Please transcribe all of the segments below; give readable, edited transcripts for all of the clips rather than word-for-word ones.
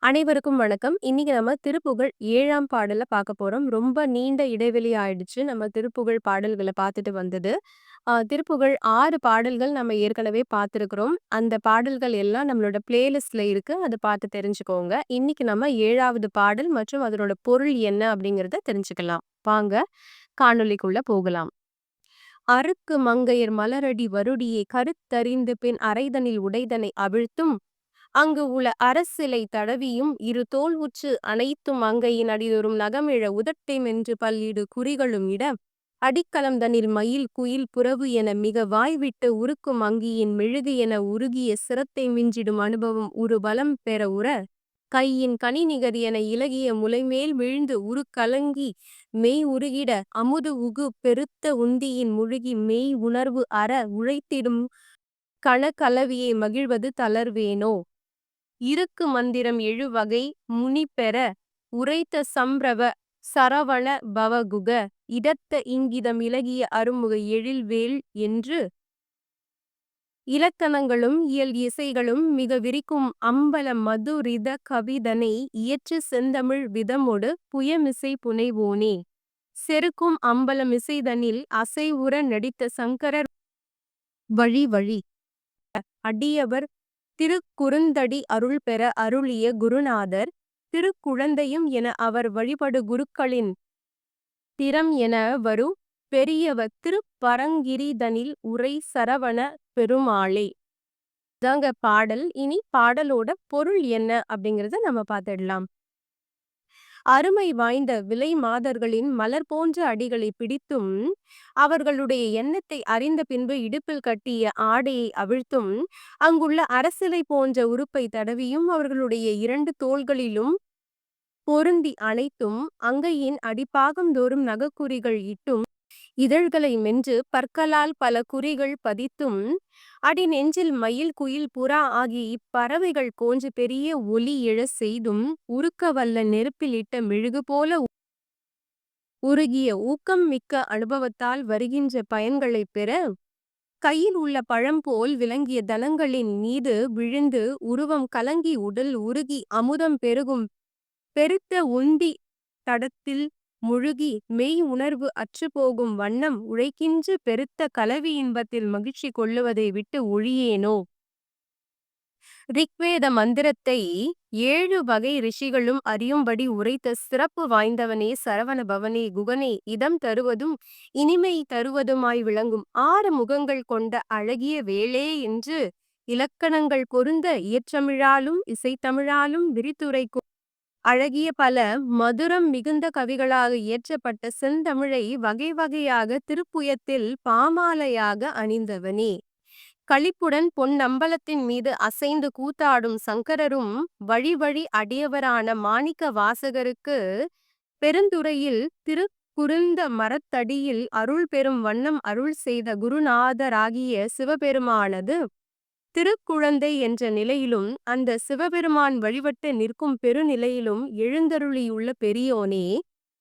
அனைவருக்கும் வணக்கம். இன்னைக்கு நம்ம திருப்புகழ் 7ஆம் பாடல பார்க்க போறோம். ரொம்ப நீண்ட இடைவெளி ஆயிடுச்சு. நம்ம திருப்புகழ் பாடல்கள பார்த்துட்டு வந்தது. திருப்புகழ் 6 பாடல்கள் நம்ம ஏற்கனவே பார்த்துருக்கிறோம். அந்த பாடல்கள் எல்லாம் நம்மளோட பிளேலிஸ்ட்ல இருக்கு. அத பார்த்து தெரிஞ்சுக்கோங்க. இன்னைக்கு நம்ம 7வது பாடல் மற்றும் அதனோட பொருள் என்ன அப்படிங்கிறத தெரிஞ்சுக்கலாம். வாங்க காணொளிக்குள்ள போகலாம். "அறுக்கு மங்கையர் மலரடி வருடியே கருத்தறிந்து பின் அறைதனில் உடைதனை அவிழ்த்தும் அங்கு உள அரசிலை தடவியும் இரு தோள் உற்று அனைத்தும் அங்கையின் அடிதொறும் நகமிழ உதட்டை மென்று பல்லிடு குறிகளும் இட அடிக்கலம் தனில் மயில் குயில் புறவு என மிக வாய்விட்டு உருக்கும் அங்கியின் மெழுகு என உருகிய சிரத்தை மிஞ்சிடும் அனுபவம் உரு பலம் பெற உற கையின் கனிநிகர் என இலகிய முலைமேல் விழுந்து உரு கலங்கி மெய் உருகிட அமுது உகு பெருத்த உந்தியின் முழுகி மெய் உணர்வு அற உழைத்திடும் கணக்கலவியை மகிழ்வது தளர்வேனோ. இருக்கு மந்திரம் எழுவகை முனிபெற உரைத்த சம்பிரவ சரவண பவகுக இடத்த இங்கிதம் இலகிய அருமுக எழில்வேல் என்று இலக்கணங்களும் இயல் இசைகளும் மிக விரிக்கும் அம்பல மதுரித கவிதனை இயற்று செந்தமிழ் விதமொடு புயமிசை புனைவோனே. செருக்கும் அம்பலமிசைதனில் அசைவுற நடித்த சங்கரர் வழி வழி அடியவர் திருக்குறுந்தடி அருள் பெற அருளிய குருநாதர் திருக்குழந்தையும் என அவர் வழிபடு குருக்களின் திறம் என வரு பெரியவர் திருப்பரங்கிரிதனில் உரை சரவண பெருமாளே. இதாங்க பாடல். இனி பாடலோட பொருள் என்ன அப்படிங்கறத நம்ம பார்த்துடலாம். அருமை வாய்ந்த விலை மாதர்களின் மலர் போன்ற அடிகளை பிடித்தும் அவர்களுடைய எண்ணத்தை அறிந்த பின்பு இடுப்பில் கட்டிய ஆடையை அவிழ்த்தும் அங்குள்ள அரசிலை போன்ற உறுப்பை தடவியும் அவர்களுடைய 2 தோள்களிலும் பொருந்தி அணைத்தும் அங்கையின் அடிப்பாகம் தோறும் நகக்குறிகள் இட்டும் இதழ்களை மென்று பற்களால் பல குறிகள் பதித்தும் அடி நெஞ்சில் மயில் குயில் புறா ஆகிய இப்பறவைகள் கோன்று பெரிய ஒலி எழச் செய்தும் உருக்க வல்ல நெருப்பில் இட்ட மெழுகு போல உருகிய ஊக்கம் மிக்க அனுபவத்தால் வருகின்ற பயன்களைப் பெற கையில் உள்ள பழம் போல் விளங்கிய தனங்களின் மீது விழுந்து உருவம் கலங்கி உடல் உருகி அமுதம் பெருகும் பெருத்த உந்தி தடத்தில் முழுகி மெய் உணர்வு அற்றுப்போகும் வண்ணம் உழைக்கின்ற பெருத்த கலவி இன்பத்தில் மகிழ்ச்சி கொள்ளுவதை விட்டு ஒழியேனோ. ரிக்வேத மந்திரத்தை 7 வகை ரிஷிகளும் அறியும்படி உரைத்த சிறப்பு வாய்ந்தவனே சரவண பவனே குகனே இதம் தருவதும் இனிமை தருவதுமாய் விளங்கும் 6 முகங்கள் கொண்ட அழகிய வேளே என்று இலக்கணங்கள் பொருந்த இயற்றமிழாலும் இசைத்தமிழாலும் விரித்துரைக்கும் அழகிய பல மதுரம் மிகுந்த கவிகளாக இயற்றப்பட்ட செந்தமிழை வகை வகையாக திருப்புயத்தில் பாமாலையாக அணிந்தவனே. களிப்புடன் பொன்னம்பலத்தின் மீது அசைந்து கூத்தாடும் சங்கரரும் வழி வழி அடியவரான மாணிக்க வாசகருக்கு பெருந்துறையில் திருக்குறுந்த மரத்தடியில் அருள் பெறும் வண்ணம் அருள் செய்த குருநாதராகிய சிவபெருமானது திருக்குழந்தை என்ற நிலையிலும் அந்த சிவபெருமான் வழிபட்டு நிற்கும் பெருநிலையிலும் எழுந்தருளியுள்ள பெரியோனே.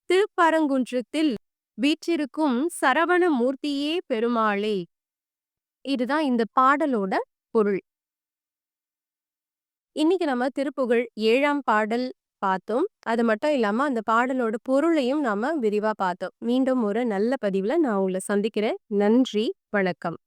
திருப்பரங்குன்றத்தில் வீற்றிருக்கும் சரவண மூர்த்தியே பெருமாளே. இதுதான் இந்த பாடலோட பொருள். இன்னைக்கு நம்ம திருப்புகழ் 7ஆம் பாடல் பார்த்தோம். அது மட்டும் இல்லாம அந்த பாடலோட பொருளையும் நாம விரிவா பார்த்தோம். மீண்டும் ஒரு நல்ல பதிவுல நான் உங்களை சந்திக்கிறேன். நன்றி, வணக்கம்.